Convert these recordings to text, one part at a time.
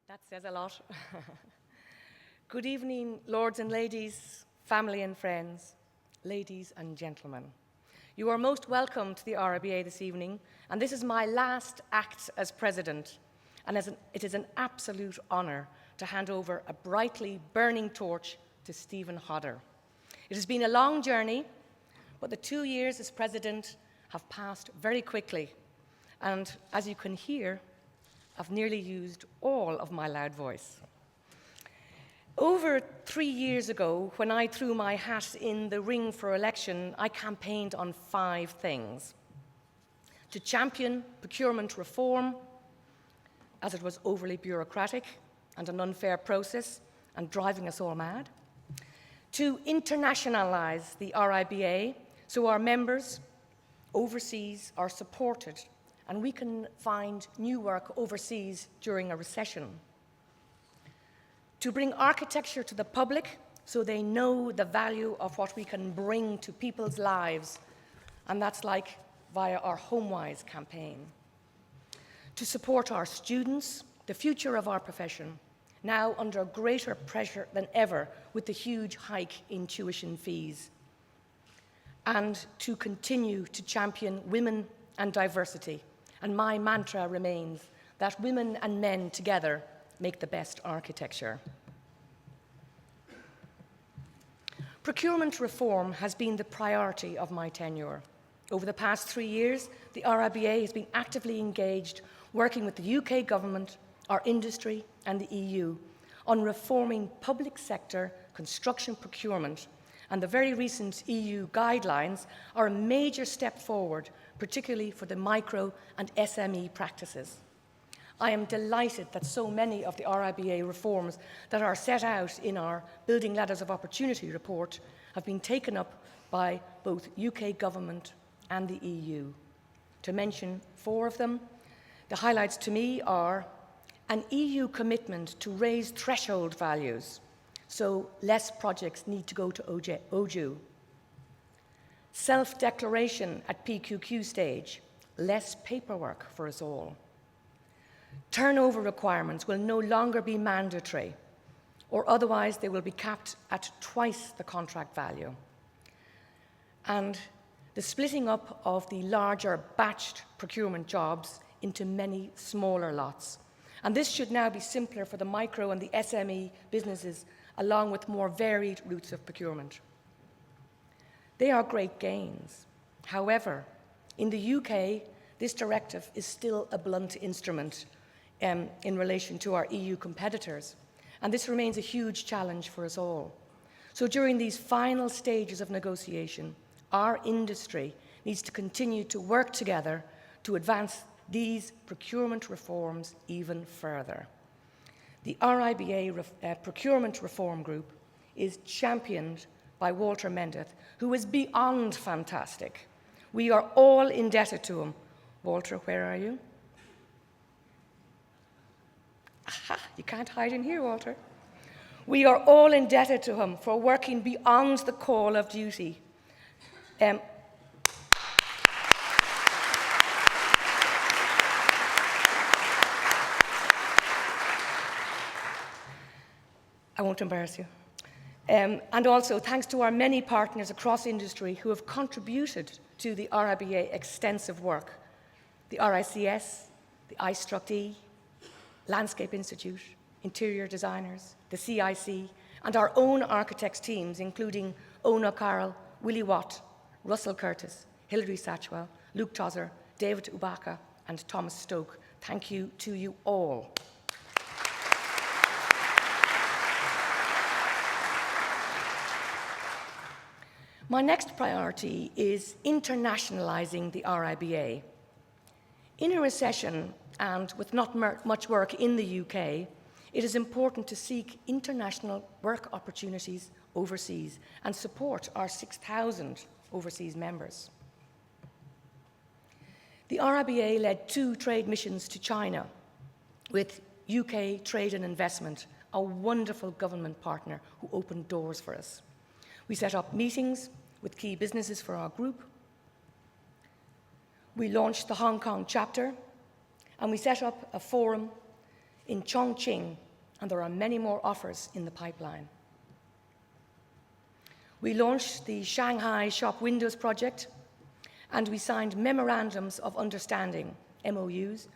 That says a lot. Good evening, lords and ladies, family and friends, ladies and gentlemen. You are most welcome to the RIBA this evening, and this is my last act as president, and it is an absolute honour to hand over a brightly burning torch to Stephen Hodder. It has been a long journey, but the 2 years as president have passed very quickly, and as you can hear, I've nearly used all of my loud voice. Over 3 years ago, when I threw my hat in the ring for election, I campaigned on 5 things. To champion procurement reform, as it was overly bureaucratic and an unfair process and driving us all mad. To internationalise the RIBA so our members overseas are supported and we can find new work overseas during a recession. To bring architecture to the public so they know the value of what we can bring to people's lives, and that's like via our HomeWise campaign. To support our students, the future of our profession, now under greater pressure than ever with the huge hike in tuition fees. And to continue to champion women and diversity. And my mantra remains that women and men together make the best architecture. Procurement reform has been the priority of my tenure. Over the past 3 years, the RIBA has been actively engaged, working with the UK government, our industry and the EU on reforming public sector construction procurement, and the very recent EU guidelines are a major step forward, particularly for the micro and SME practices. I am delighted that so many of the RIBA reforms that are set out in our Building Ladders of Opportunity report have been taken up by both UK government and the EU. To mention 4 of them, the highlights to me are an EU commitment to raise threshold values, so less projects need to go to OJU. Self-declaration at PQQ stage, less paperwork for us all. Turnover requirements will no longer be mandatory, or otherwise they will be capped at twice the contract value. And the splitting up of the larger batched procurement jobs into many smaller lots. And this should now be simpler for the micro and the SME businesses, along with more varied routes of procurement. They are great gains. However, in the UK, this directive is still a blunt instrument in relation to our EU competitors, and this remains a huge challenge for us all. So during these final stages of negotiation, our industry needs to continue to work together to advance these procurement reforms even further. The RIBA Procurement Reform Group is championed by Walter Mendeth, who is beyond fantastic. We are all indebted to him. Walter, where are you? Aha, you can't hide in here, Walter. We are all indebted to him for working beyond the call of duty. I won't embarrass you. And also thanks to our many partners across industry who have contributed to the RIBA extensive work. The RICS, the iStructE, Landscape Institute, interior designers, the CIC, and our own architects teams, including Ona Carroll, Willie Watt, Russell Curtis, Hilary Satchwell, Luke Tozer, David Ubaka, and Thomas Stoke. Thank you to you all. My next priority is internationalising the RIBA. In a recession, and with not much work in the UK, it is important to seek international work opportunities overseas and support our 6,000 overseas members. The RIBA led 2 trade missions to China with UK Trade and Investment, a wonderful government partner who opened doors for us. We set up meetings with key businesses for our group. We launched the Hong Kong chapter, and we set up a forum in Chongqing, and there are many more offers in the pipeline. We launched the Shanghai Shop Windows project, and we signed memorandums of understanding, MOUs,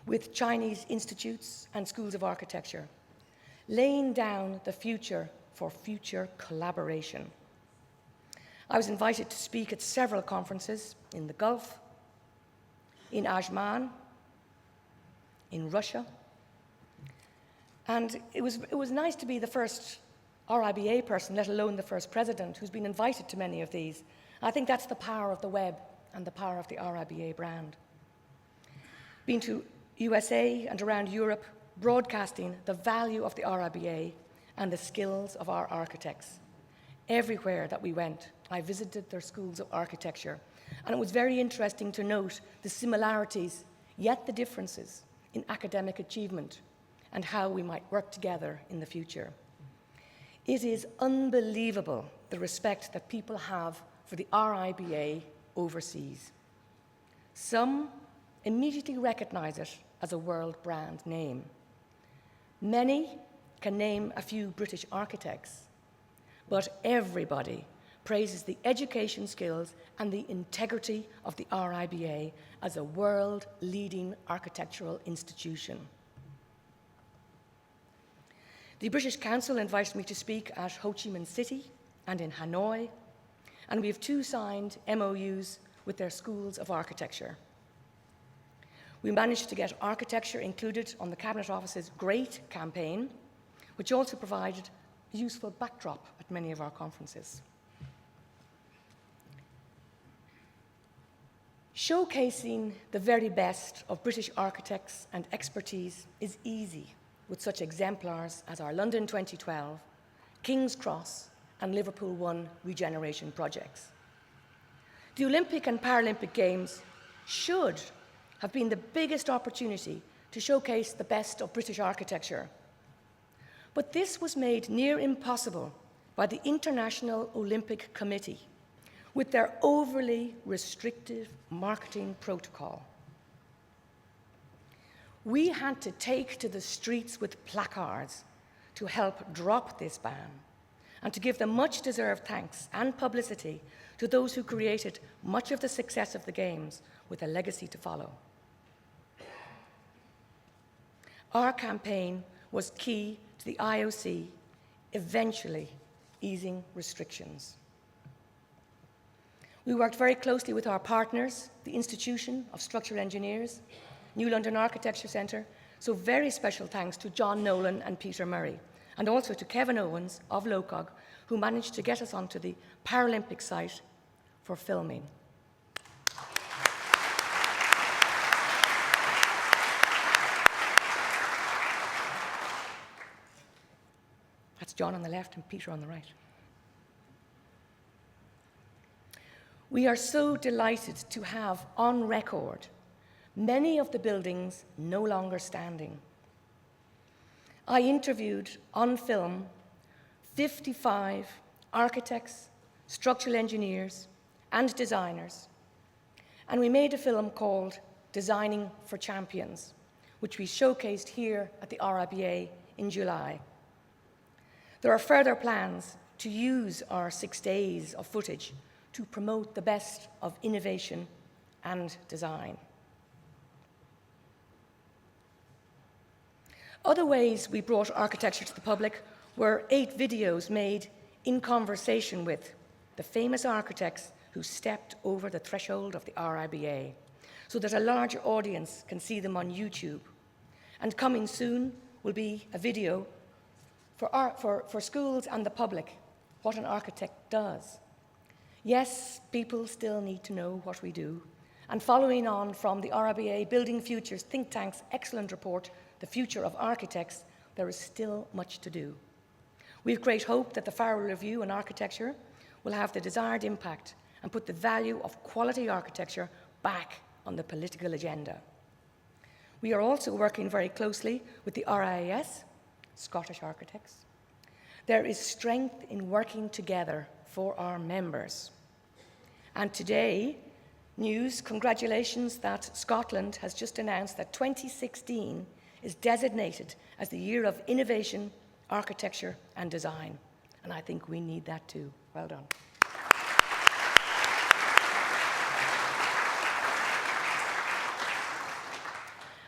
with Chinese institutes and schools of architecture, laying down the future for future collaboration. I was invited to speak at several conferences in the Gulf, in Ajman, in Russia, and it was nice to be the first RIBA person, let alone the first president, who's been invited to many of these. I think that's the power of the web and the power of the RIBA brand. Been to USA and around Europe, broadcasting the value of the RIBA and the skills of our architects. Everywhere that we went, I visited their schools of architecture, and it was very interesting to note the similarities, yet the differences in academic achievement and how we might work together in the future. It is unbelievable the respect that people have for the RIBA overseas. Some immediately recognize it as a world brand name. Many can name a few British architects, but everybody praises the education skills and the integrity of the RIBA as a world-leading architectural institution. The British Council invited me to speak at Ho Chi Minh City and in Hanoi, and we have 2 signed MOUs with their schools of architecture. We managed to get architecture included on the Cabinet Office's GREAT campaign, which also provided a useful backdrop at many of our conferences. Showcasing the very best of British architects and expertise is easy with such exemplars as our London 2012, King's Cross, and Liverpool 1 regeneration projects. The Olympic and Paralympic Games should have been the biggest opportunity to showcase the best of British architecture. But this was made near impossible by the International Olympic Committee with their overly restrictive marketing protocol. We had to take to the streets with placards to help drop this ban and to give the much-deserved thanks and publicity to those who created much of the success of the Games with a legacy to follow. Our campaign was key to the IOC eventually easing restrictions. We worked very closely with our partners, the Institution of Structural Engineers, New London Architecture Centre, so very special thanks to John Nolan and Peter Murray, and also to Kevin Owens of LOCOG, who managed to get us onto the Paralympic site for filming. That's John on the left and Peter on the right. We are so delighted to have on record many of the buildings no longer standing. I interviewed on film 55 architects, structural engineers, and designers, and we made a film called Designing for Champions, which we showcased here at the RIBA in July. There are further plans to use our 6 days of footage to promote the best of innovation and design. Other ways we brought architecture to the public were 8 videos made in conversation with the famous architects who stepped over the threshold of the RIBA, so that a larger audience can see them on YouTube. And coming soon will be a video for schools and the public, what an architect does. Yes, people still need to know what we do. And following on from the RIBA Building Futures think tank's excellent report, The Future of Architects, there is still much to do. We have great hope that the Farrell Review on Architecture will have the desired impact and put the value of quality architecture back on the political agenda. We are also working very closely with the RIAS, Scottish Architects. There is strength in working together for our members. And today, congratulations that Scotland has just announced that 2016 is designated as the year of innovation, architecture, and design. And I think we need that too. Well done.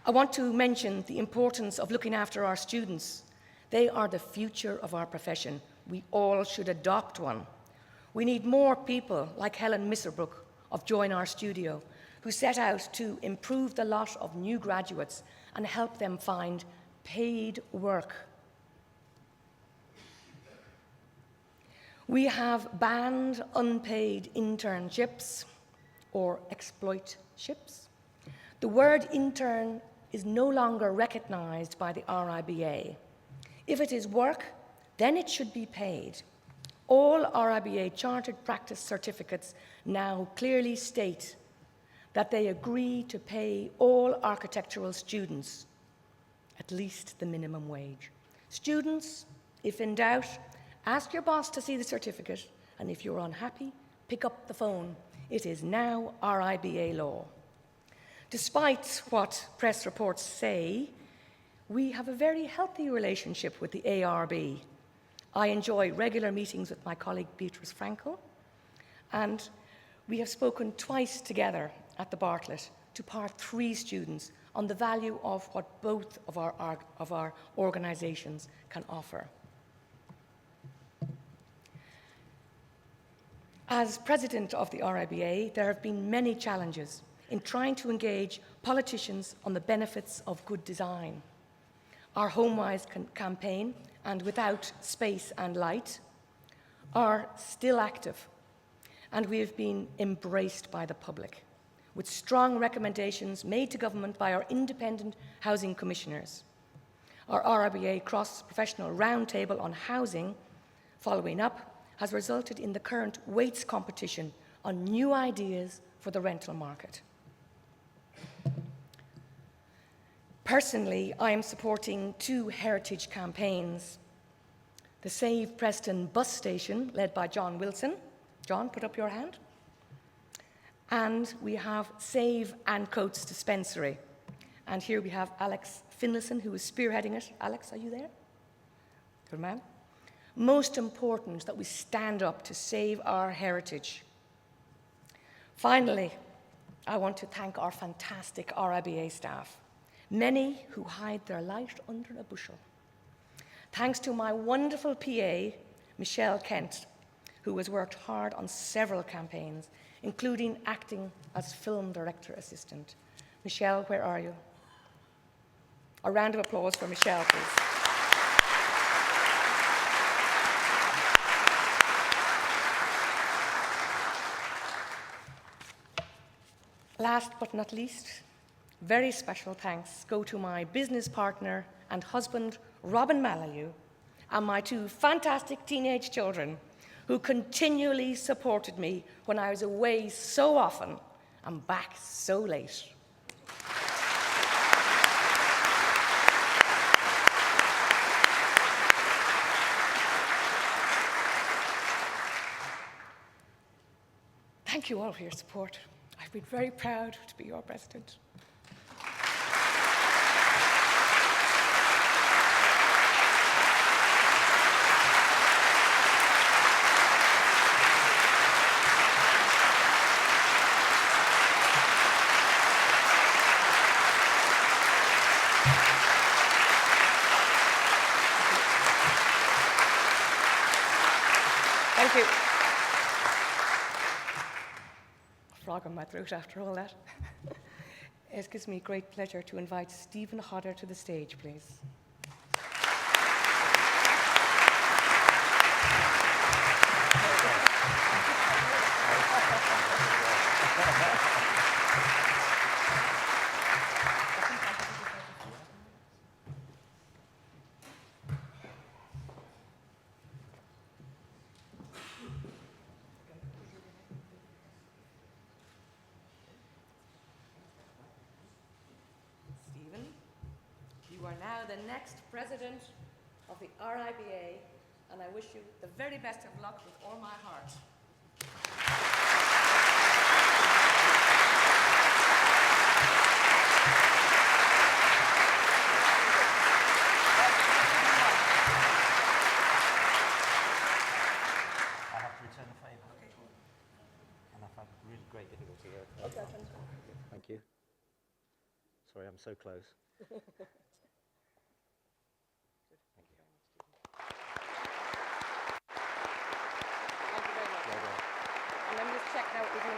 I want to mention the importance of looking after our students. They are the future of our profession. We all should adopt one. We need more people like Helen Misslebrook of Join OurStudio, who set out to improve the lot of new graduates and help them find paid work. We have banned unpaid internships or exploitships. The word intern is no longer recognized by the RIBA. If it is work, then it should be paid. All RIBA chartered practice certificates now clearly state that they agree to pay all architectural students at least the minimum wage. Students, if in doubt, ask your boss to see the certificate, and if you're unhappy, pick up the phone. It is now RIBA law. Despite what press reports say, we have a very healthy relationship with the ARB. I enjoy regular meetings with my colleague Beatrice Frankel, and we have spoken twice together at the Bartlett to Part 3 students on the value of what both of our organisations can offer. As president of the RIBA, there have been many challenges in trying to engage politicians on the benefits of good design. Our HomeWise campaign and Without Space and Light are still active, and we have been embraced by the public, with strong recommendations made to government by our independent housing commissioners. Our RIBA cross-professional roundtable on housing, following up, has resulted in the current weights competition on new ideas for the rental market. Personally, I am supporting 2 heritage campaigns. The Save Preston bus station, led by John Wilson. John, put up your hand. And we have Save Ancoats Dispensary. And here we have Alex Finlayson, who is spearheading it. Alex, are you there? Good man. Most important that we stand up to save our heritage. Finally, I want to thank our fantastic RIBA staff, many who hide their light under a bushel. Thanks to my wonderful PA, Michelle Kent, who has worked hard on several campaigns, including acting as film director assistant. Michelle, where are you? A round of applause for Michelle, please. Last but not least, very special thanks go to my business partner and husband, Robin Malalieu, and my 2 fantastic teenage children, who continually supported me when I was away so often and back so late. Thank you all for your support. I've been very proud to be your president. Thank you. Frog in my throat after all that. It gives me great pleasure to invite Stephen Hodder to the stage, please. You are now the next president of the RIBA, and I wish you the very best of luck with all my heart. have really great difficulty here. Okay. Thank you. Sorry, I'm so close. Thank you. Thank you very much. Well done. And let me just check now, is my